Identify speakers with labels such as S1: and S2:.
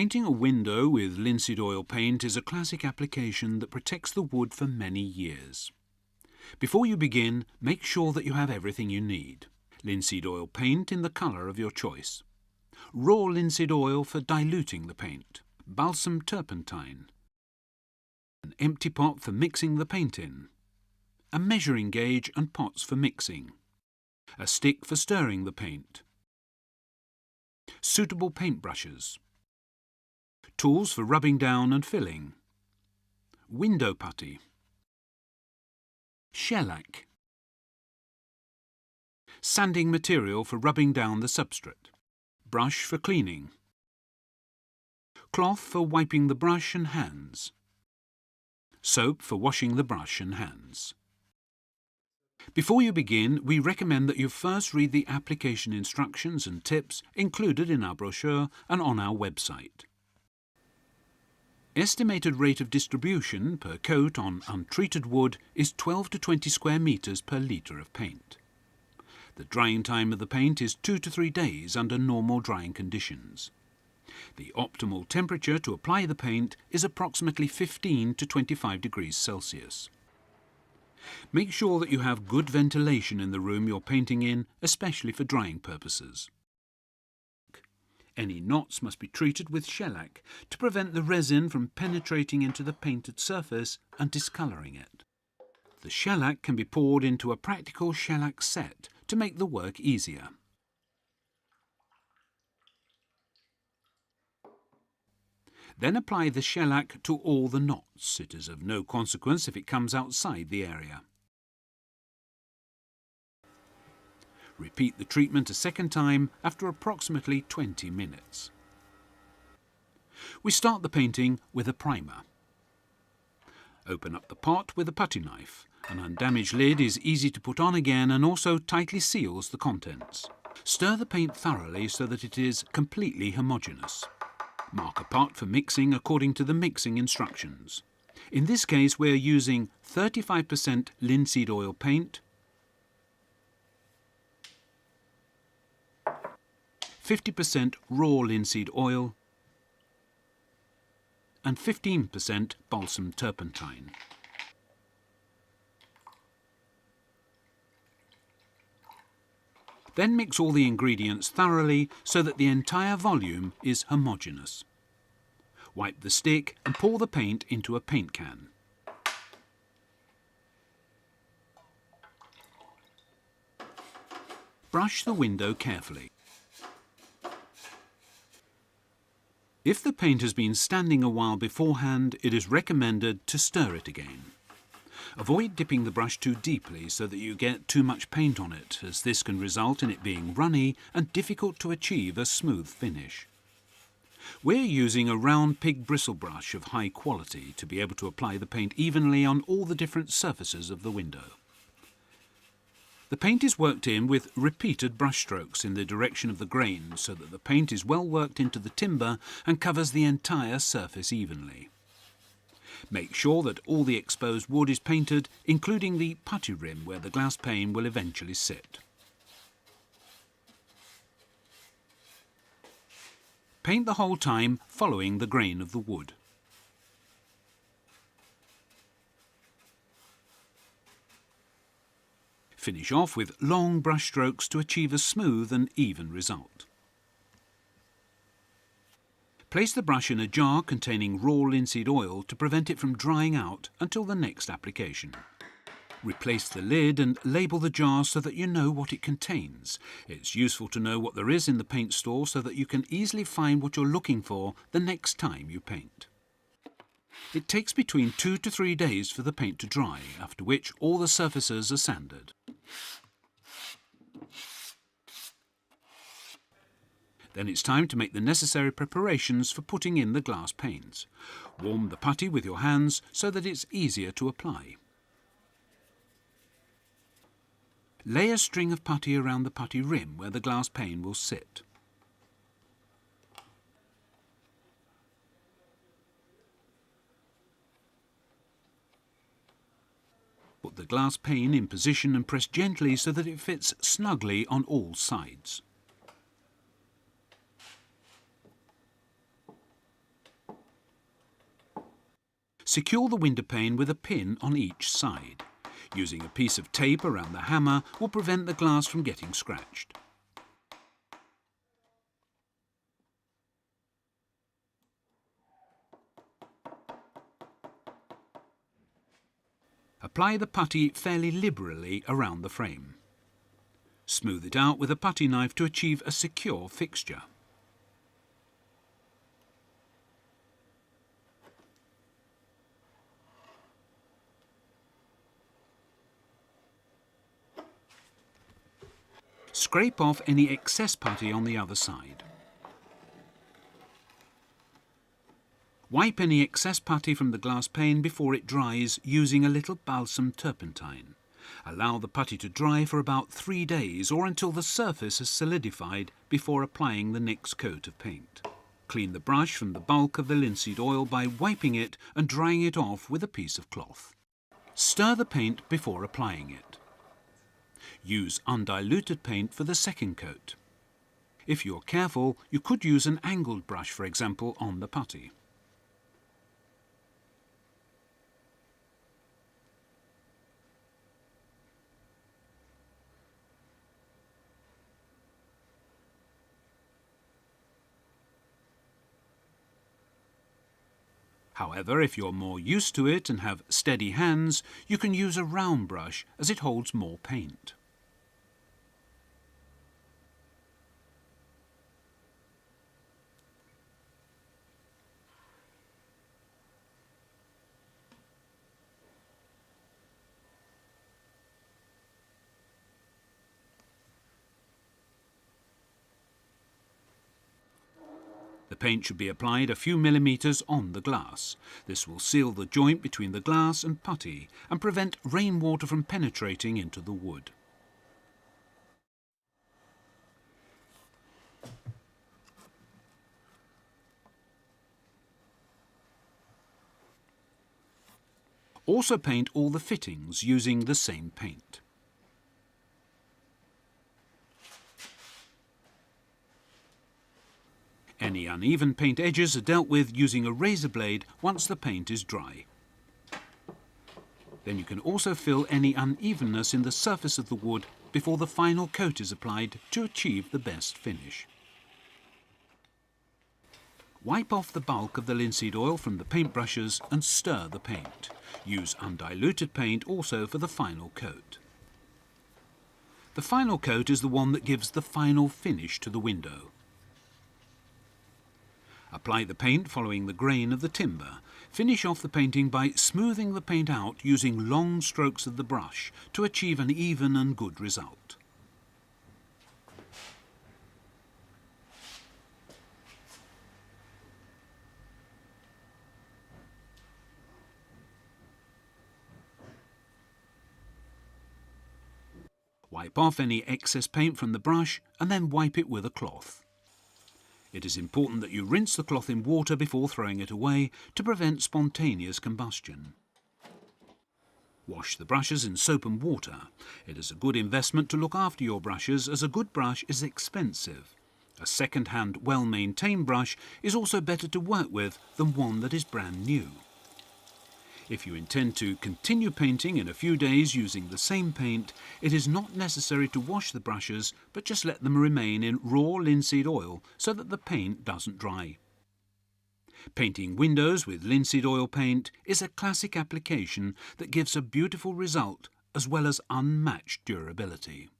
S1: Painting a window with linseed oil paint is a classic application that protects the wood for many years. Before you begin, make sure that you have everything you need. Linseed oil paint in the colour of your choice. Raw linseed oil for diluting the paint. Balsam turpentine. An empty pot for mixing the paint in. A measuring gauge and pots for mixing. A stick for stirring the paint. Suitable paintbrushes. Tools for rubbing down and filling. Window putty. Shellac. Sanding material for rubbing down the substrate. Brush for cleaning. Cloth for wiping the brush and hands. Soap for washing the brush and hands. Before you begin, we recommend that you first read the application instructions and tips included in our brochure and on our website. Estimated rate of distribution per coat on untreated wood is 12 to 20 square metres per litre of paint. The drying time of the paint is 2 to 3 days under normal drying conditions. The optimal temperature to apply the paint is approximately 15 to 25 degrees Celsius. Make sure that you have good ventilation in the room you're painting in, especially for drying purposes. Any knots must be treated with shellac to prevent the resin from penetrating into the painted surface and discolouring it. The shellac can be poured into a practical shellac set to make the work easier. Then apply the shellac to all the knots. It is of no consequence if it comes outside the area. Repeat the treatment a second time after approximately 20 minutes. We start the painting with a primer. Open up the pot with a putty knife. An undamaged lid is easy to put on again and also tightly seals the contents. Stir the paint thoroughly so that it is completely homogeneous. Mark a pot for mixing according to the mixing instructions. In this case, we are using 35% linseed oil paint, 50% raw linseed oil, and 15% balsam turpentine. Then mix all the ingredients thoroughly so that the entire volume is homogeneous. Wipe the stick and pour the paint into a paint can. Brush the window carefully. If the paint has been standing a while beforehand, it is recommended to stir it again. Avoid dipping the brush too deeply so that you get too much paint on it, as this can result in it being runny and difficult to achieve a smooth finish. We're using a round pig bristle brush of high quality to be able to apply the paint evenly on all the different surfaces of the window. The paint is worked in with repeated brush strokes in the direction of the grain so that the paint is well worked into the timber and covers the entire surface evenly. Make sure that all the exposed wood is painted, including the putty rim where the glass pane will eventually sit. Paint the whole time following the grain of the wood. Finish off with long brush strokes to achieve a smooth and even result. Place the brush in a jar containing raw linseed oil to prevent it from drying out until the next application. Replace the lid and label the jar so that you know what it contains. It's useful to know what there is in the paint store so that you can easily find what you're looking for the next time you paint. It takes between 2 to 3 days for the paint to dry, after which all the surfaces are sanded. Then it's time to make the necessary preparations for putting in the glass panes. Warm the putty with your hands so that it's easier to apply. Lay a string of putty around the putty rim where the glass pane will sit. Put the glass pane in position and press gently so that it fits snugly on all sides. Secure the window pane with a pin on each side. Using a piece of tape around the hammer will prevent the glass from getting scratched. Apply the putty fairly liberally around the frame. Smooth it out with a putty knife to achieve a secure fixture. Scrape off any excess putty on the other side. Wipe any excess putty from the glass pane before it dries using a little balsam turpentine. Allow the putty to dry for about 3 days or until the surface has solidified before applying the next coat of paint. Clean the brush from the bulk of the linseed oil by wiping it and drying it off with a piece of cloth. Stir the paint before applying it. Use undiluted paint for the second coat. If you're careful, you could use an angled brush, for example, on the putty. However, if you're more used to it and have steady hands, you can use a round brush as it holds more paint. The paint should be applied a few millimetres on the glass. This will seal the joint between the glass and putty and prevent rainwater from penetrating into the wood. Also paint all the fittings using the same paint. Any uneven paint edges are dealt with using a razor blade once the paint is dry. Then you can also fill any unevenness in the surface of the wood before the final coat is applied to achieve the best finish. Wipe off the bulk of the linseed oil from the paintbrushes and stir the paint. Use undiluted paint also for the final coat. The final coat is the one that gives the final finish to the window. Apply the paint following the grain of the timber. Finish off the painting by smoothing the paint out using long strokes of the brush to achieve an even and good result. Wipe off any excess paint from the brush and then wipe it with a cloth. It is important that you rinse the cloth in water before throwing it away to prevent spontaneous combustion. Wash the brushes in soap and water. It is a good investment to look after your brushes as a good brush is expensive. A second-hand, well-maintained brush is also better to work with than one that is brand new. If you intend to continue painting in a few days using the same paint, it is not necessary to wash the brushes, but just let them remain in raw linseed oil so that the paint doesn't dry. Painting windows with linseed oil paint is a classic application that gives a beautiful result as well as unmatched durability.